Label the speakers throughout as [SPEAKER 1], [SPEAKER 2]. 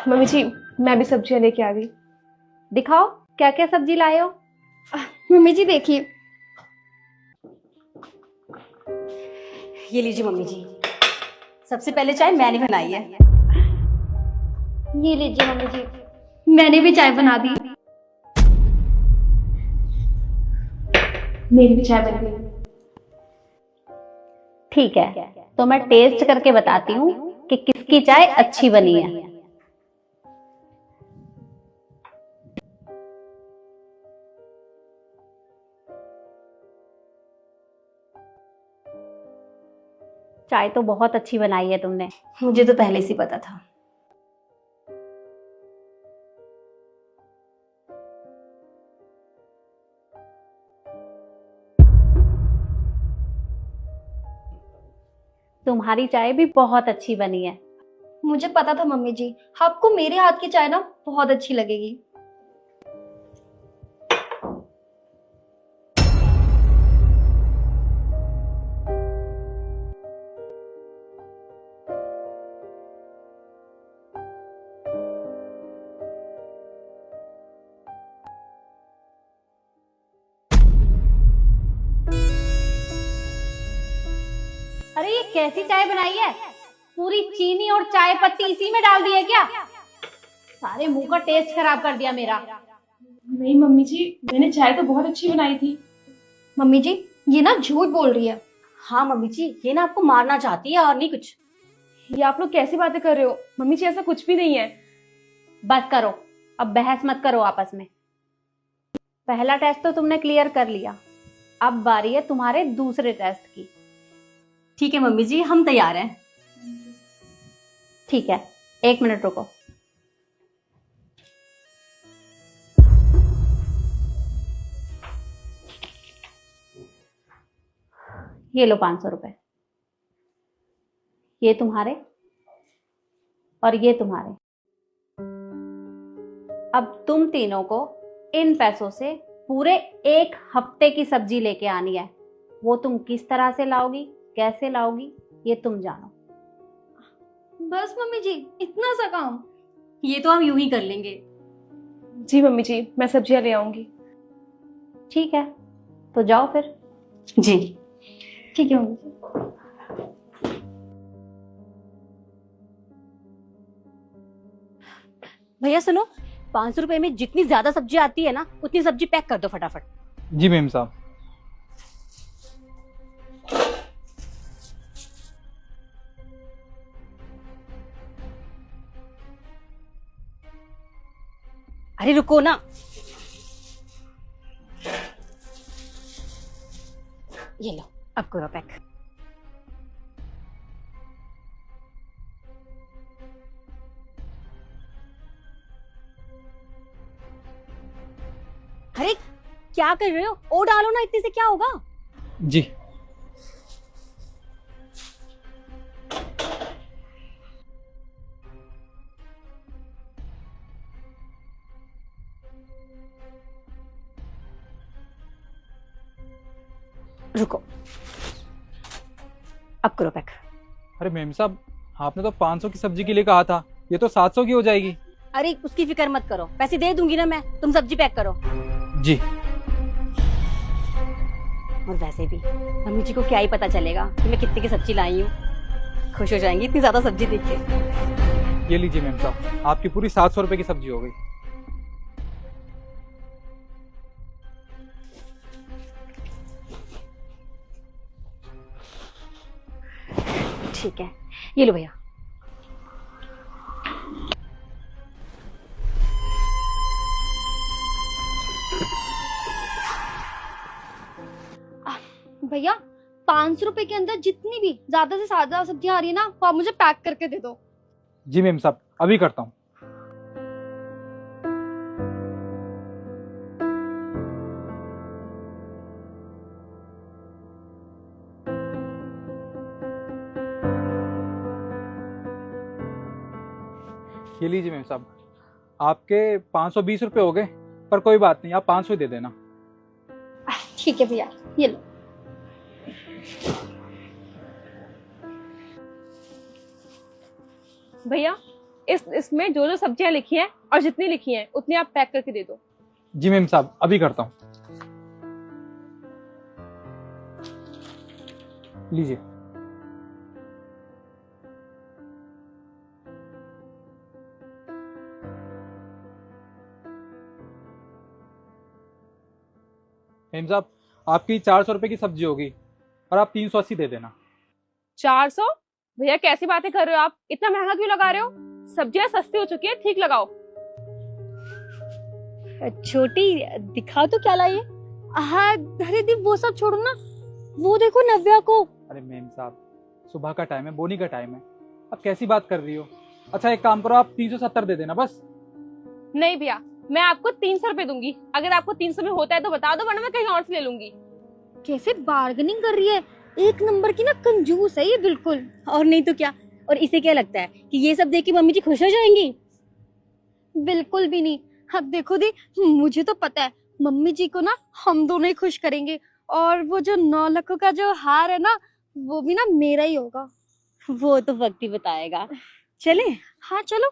[SPEAKER 1] Mummy जी, मैं भी सब्जियां लेके आ गई।
[SPEAKER 2] दिखाओ क्या क्या सब्जी लाए हो।
[SPEAKER 3] मम्मी जी देखिए।
[SPEAKER 4] ये लीजिए मम्मी जी, सबसे पहले चाय मैंने बनाई है।
[SPEAKER 3] ये लीजिए मम्मी जी, मैंने भी चाय बना दी।
[SPEAKER 1] मेरी भी चाय बन गई।
[SPEAKER 2] ठीक है, तो मैं टेस्ट करके बताती हूँ कि किसकी चाय अच्छी बनी है। चाय तो बहुत अच्छी बनाई है तुमने।
[SPEAKER 4] मुझे तो पहले से ही पता था।
[SPEAKER 2] तुम्हारी चाय भी बहुत अच्छी बनी है।
[SPEAKER 3] मुझे पता था मम्मी जी, आपको मेरे हाथ की चाय ना बहुत अच्छी लगेगी।
[SPEAKER 2] अरे ये कैसी चाय बनाई है? पूरी चीनी और चाय पत्ती इसी में डाल दी है क्या? सारे मुंह का टेस्ट खराब कर दिया मेरा।
[SPEAKER 1] नहीं मम्मी जी, मैंने चाय तो बहुत अच्छी बनाई थी।
[SPEAKER 3] मम्मी जी, ये ना झूठ बोल रही है।
[SPEAKER 4] हाँ मम्मी जी, ये ना आपको मारना चाहती है और नहीं कुछ।
[SPEAKER 1] ये आप लोग कैसी बातें कर रहे हो? मम्मी जी ऐसा कुछ भी नहीं है।
[SPEAKER 2] बस करो, अब बहस मत करो आपस में। पहला टेस्ट तो तुमने क्लियर कर लिया, अब बारी है तुम्हारे दूसरे टेस्ट की।
[SPEAKER 4] ठीक है मम्मी जी, हम तैयार हैं।
[SPEAKER 2] ठीक है, 1 मिनट रुको। ये लो 500 रुपए, ये तुम्हारे और ये तुम्हारे। अब तुम तीनों को इन पैसों से पूरे 1 हफ्ते की सब्जी लेके आनी है। वो तुम किस तरह से लाओगी, कैसे लाओगी, ये तुम जानो।
[SPEAKER 3] बस मम्मी जी, इतना सा काम।
[SPEAKER 4] ये तो हम यूं ही कर लेंगे।
[SPEAKER 1] जी मम्मी जी, मैं सब्जियां ले आऊंगी।
[SPEAKER 2] ठीक है, तो जाओ फिर।
[SPEAKER 4] जी।
[SPEAKER 3] ठीक है मम्मी जी।
[SPEAKER 4] भैया सुनो, 500 रुपए में जितनी ज्यादा सब्जी आती है ना, उतनी सब्जी पैक कर दो फटाफट।
[SPEAKER 5] जी मेम साहब।
[SPEAKER 4] अरे रुको ना। ये लो, अब करो पैक। अरे क्या कर रहे हो? और डालो ना, इतने से क्या होगा।
[SPEAKER 5] जी।
[SPEAKER 4] रुको, अब करो पैक।
[SPEAKER 5] अरे मेम साहब, आपने तो 500 की सब्जी के लिए कहा था, ये तो 700 की हो जाएगी।
[SPEAKER 4] अरे उसकी फिक्र मत करो, पैसे दे दूंगी ना मैं, तुम सब्जी पैक करो।
[SPEAKER 5] जी।
[SPEAKER 4] और वैसे भी मम्मी जी को क्या ही पता चलेगा कि मैं कितने की सब्जी लाई हूँ। खुश हो जाएंगी इतनी ज्यादा सब्जी देख के।
[SPEAKER 5] ये लीजिए मेम साहब, आपकी पूरी 700 रुपए की सब्जी हो गई।
[SPEAKER 4] ठीक है, ये लो भैया।
[SPEAKER 3] भैया, 500 रुपए के अंदर जितनी भी ज्यादा से ज्यादा सब्जियां आ रही है ना, वो आप मुझे पैक करके दे दो।
[SPEAKER 5] जी मेम साहब, अभी करता हूँ। ये लीजिए मेम साहब, आपके 520 रुपए हो गए, पर कोई बात नहीं, आप 500 ही दे देना।
[SPEAKER 3] ठीक है भैया, ये लो।
[SPEAKER 1] भैया इसमें जो जो सब्जियां लिखी हैं और जितनी लिखी हैं उतनी आप पैक करके दे दो।
[SPEAKER 5] जी मैम साहब, अभी करता हूँ। लीजिए। मैम साहब, आपकी 400 रुपए की सब्जी होगी और आप 380 दे देना।
[SPEAKER 1] 400? भैया कैसी बातें कर रहे हो आप, इतना महंगा क्यों लगा रहे हो? सब्जियां सस्ती हो चुकी है, ठीक लगाओ।
[SPEAKER 4] छोटी दिखाओ तो क्या लाई है।
[SPEAKER 3] हाँ अरे दी वो सब छोड़ो ना, वो देखो नव्या को।
[SPEAKER 5] अरे मैम साहब, सुबह का टाइम है, बोनी का टाइम है, आप कैसी बात कर रही हो? अच्छा एक काम करो, आप 370 दे देना बस।
[SPEAKER 1] नहीं भैया, मैं आपको 300 रुपए दूंगी। अगर आपको 300 में होता है तो बता दो, वरना मैं कहीं और से ले लूंगी।
[SPEAKER 3] कैसे बार्गेनिंग कर रही है, एक नंबर की ना कंजूस है ये बिल्कुल।
[SPEAKER 4] और नहीं तो क्या। और इसे क्या लगता है कि ये सब देख के मम्मी जी खुश हो जाएंगी?
[SPEAKER 3] बिल्कुल भी नहीं। अब देखो दी, मुझे तो पता है मम्मी जी को ना हम दोनों ही खुश करेंगे, और वो जो 9 लाख का जो हार है ना, वो भी ना मेरा ही होगा।
[SPEAKER 4] वो तो वक्त ही बताएगा। चले।
[SPEAKER 3] हाँ चलो।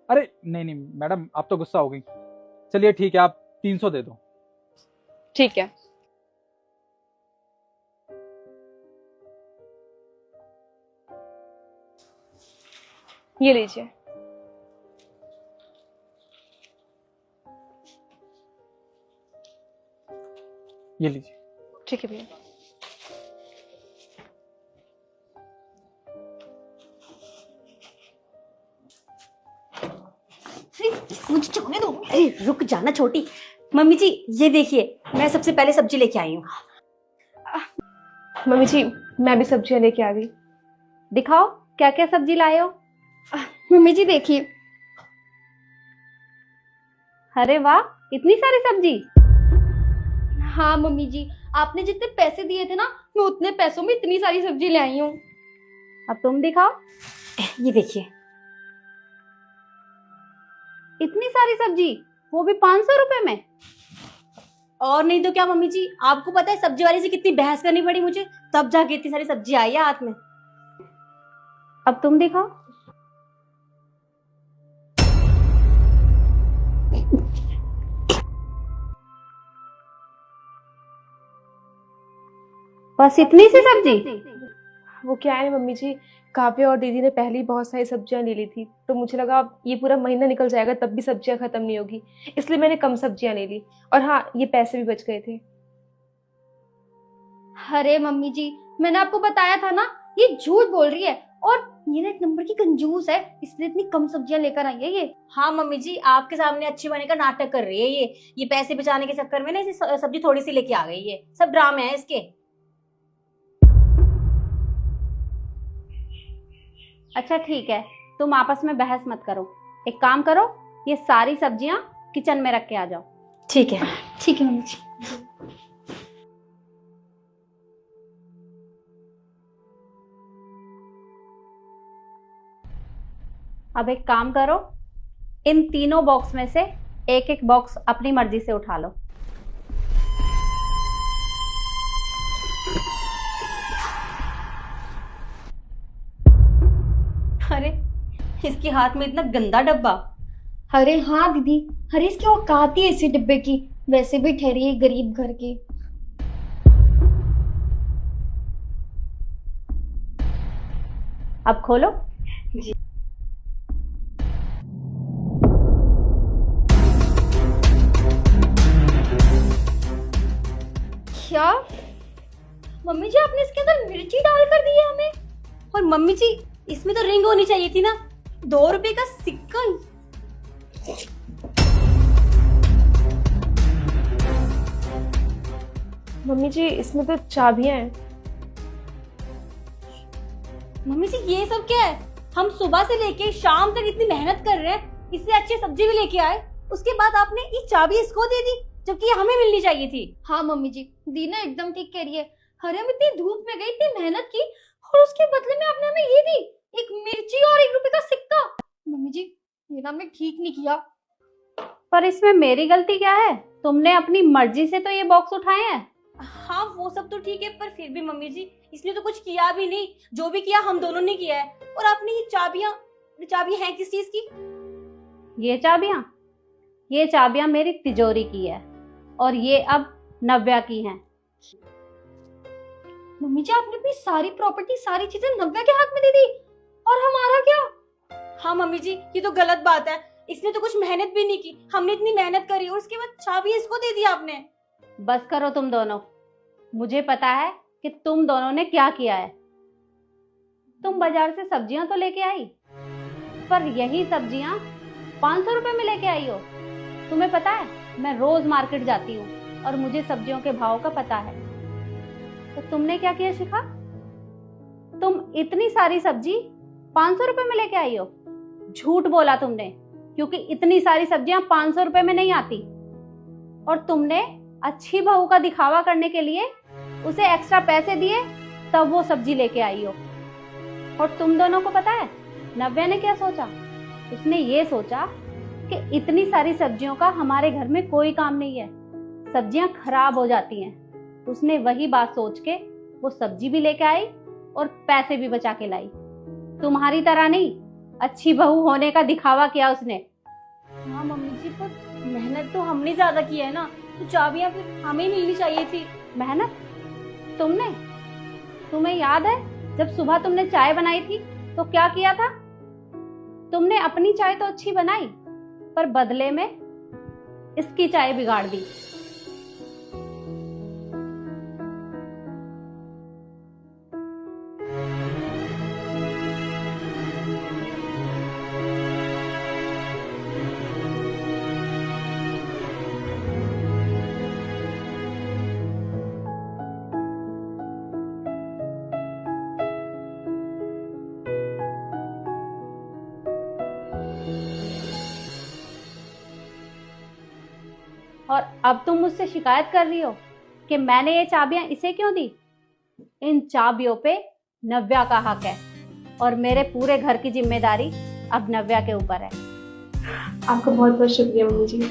[SPEAKER 5] अरे नहीं नहीं मैडम, आप तो गुस्सा हो गई। चलिए ठीक है, आप 300 दे दो।
[SPEAKER 1] ठीक है। ये लीजिए।
[SPEAKER 5] ये लीजिए।
[SPEAKER 1] ठीक है भैया।
[SPEAKER 4] मुझे चुकने दो। अरे रुक जाना छोटी। मम्मी जी ये देखिए, मैं सबसे पहले सब्जी लेके आई हूँ।
[SPEAKER 1] मम्मी जी, मैं भी सब्जियां लेके आ गई।
[SPEAKER 2] दिखाओ क्या क्या सब्जी लाए हो।
[SPEAKER 3] मम्मी जी देखिए।
[SPEAKER 2] अरे वाह, इतनी सारी सब्जी।
[SPEAKER 3] हाँ मम्मी जी, आपने जितने पैसे दिए थे ना, मैं उतने पैसों में इतनी सारी सब्जी ले आई हूँ।
[SPEAKER 2] अब तुम दिखाओ।
[SPEAKER 4] ये देखिए।
[SPEAKER 2] इतनी सारी सब्जी, वो भी 500 रुपए में।
[SPEAKER 4] और नहीं तो क्या मम्मी जी, आपको पता है सब्जी वाली से कितनी बहस करनी पड़ी मुझे, तब जाके इतनी सारी सब्जी आई है हाथ में।
[SPEAKER 2] अब तुम दिखाओ। बस इतनी सी सब्जी?
[SPEAKER 1] वो क्या है मम्मी जी, काव्या और दीदी ने पहले ही बहुत सारी सब्जियां ले ली थी, तो मुझे लगा अब ये पूरा महीना निकल जाएगा तब भी सब्जियां खत्म नहीं होगी, इसलिए मैंने कम सब्जियां ले ली। और हाँ, ये पैसे भी बच गए थे।
[SPEAKER 3] अरे मम्मी जी, मैंने आपको बताया था ना, ये झूठ बोल रही है, और ये ना एक नंबर की कंजूस है, इसलिए इतनी कम सब्जियां लेकर आई है ये।
[SPEAKER 4] हाँ मम्मी जी, आपके सामने अच्छी बने का नाटक कर रही है ये पैसे बचाने के चक्कर में ना इसे सब्जी थोड़ी सी लेके आ गई है। सब ड्रामे हैं इसके।
[SPEAKER 2] अच्छा ठीक है, तुम आपस में बहस मत करो। एक काम करो, ये सारी सब्जियां किचन में रख के आ जाओ।
[SPEAKER 4] ठीक है।
[SPEAKER 3] ठीक है मम्मी जी।
[SPEAKER 2] अब एक काम करो, इन तीनों बॉक्स में से एक एक बॉक्स अपनी मर्जी से उठा लो।
[SPEAKER 4] अरे इसके हाथ में इतना गंदा डब्बा।
[SPEAKER 3] अरे हाँ दीदी, अरे इसकी औकात ही ऐसी डिब्बे की, वैसे भी ठहरी है गरीब घर की।
[SPEAKER 2] अब खोलो।
[SPEAKER 3] क्या मम्मी जी, आपने इसके अंदर मिर्ची डाल कर दी है हमें?
[SPEAKER 4] और मम्मी जी, इसमें तो रिंग होनी चाहिए थी ना, 2 रुपए का सिक्का।
[SPEAKER 1] मम्मी जी, इसमें तो चाबियां हैं।
[SPEAKER 4] मम्मी जी ये सब क्या है? हम सुबह से लेके शाम तक इतनी मेहनत कर रहे हैं, इससे अच्छी सब्जी भी लेके आए, उसके बाद आपने ये चाबी इसको दे दी, जबकि ये हमें मिलनी चाहिए थी।
[SPEAKER 3] हाँ मम्मी जी, दीना एकदम ठीक कह रही है। अरे हम इतनी धूप में गई, इतनी मेहनत की, और उसके बदले में आपने हमें ये दी, एक मिर्ची और 1 रुपए का सिक्का। मम्मी जी, ये ना हमने ठीक नहीं किया।
[SPEAKER 2] पर इसमें मेरी गलती क्या है? तुमने अपनी मर्जी से तो ये बॉक्स उठाए हैं।
[SPEAKER 4] हाँ वो सब तो ठीक है, पर फिर भी मम्मी जी इसने तो कुछ किया भी नहीं। जो भी किया हम दोनों ने किया है। और आपने ये चाबियां हैं किस चीज की?
[SPEAKER 2] ये चाबियां मेरी तिजोरी की है और ये अब नव्या की हैं।
[SPEAKER 3] मम्मी जी आपने अपनी सारी प्रॉपर्टी, सारी चीजें नव्या के हाथ में दे दी, और हमारा क्या?
[SPEAKER 4] हाँ मम्मी जी ये तो गलत बात है। इसने तो कुछ मेहनत भी नहीं की। हमने इतनी मेहनत करी और उसके बाद चाबी इसको दे दी आपने।
[SPEAKER 2] बस करो तुम दोनों, मुझे पता है कि तुम दोनों ने क्या किया है। तुम बाजार से सब्जियां तो लेके आई, पर यही सब्जियां 500 रुपए में लेके आई हो। तुम्हें पता है मैं रोज मार्केट जाती हूँ और मुझे सब्जियों के भाव का पता है। तो तुमने क्या किया शिखा? तुम इतनी सारी सब्जी 500 रुपए में लेके आई हो। झूठ बोला तुमने, क्योंकि इतनी सारी सब्जियां 500 रुपए में नहीं आती। और तुमने अच्छी बहू का दिखावा करने के लिए उसे एक्स्ट्रा पैसे दिए, तब वो सब्जी लेके आई हो। और तुम दोनों को पता है नव्या ने क्या सोचा? उसने ये सोचा कि इतनी सारी सब्जियों का हमारे घर में कोई काम नहीं है, सब्जियां खराब हो जाती हैं। उसने वही बात सोच के वो सब्जी भी लेके आई और पैसे भी बचा के लाई। तुम्हारी तरह नहीं, अच्छी बहू होने का दिखावा किया उसने।
[SPEAKER 4] हाँ मम्मी जी, पर मेहनत तो हमने ज्यादा की है ना, तो चाबियां फिर हमें मिलनी चाहिए थी।
[SPEAKER 2] मेहनत तुम्हें याद है जब सुबह तुमने चाय बनाई थी तो क्या किया था? तुमने अपनी चाय तो अच्छी बनाई, पर बदले में इसकी चाय बिगाड़ दी। और अब तुम मुझसे शिकायत कर रही हो कि मैंने ये चाबियां इसे क्यों दी? इन चाबियों पे नव्या का हक है और मेरे पूरे घर की जिम्मेदारी अब नव्या के ऊपर है।
[SPEAKER 1] आपका बहुत बहुत शुक्रिया मम्मी जी।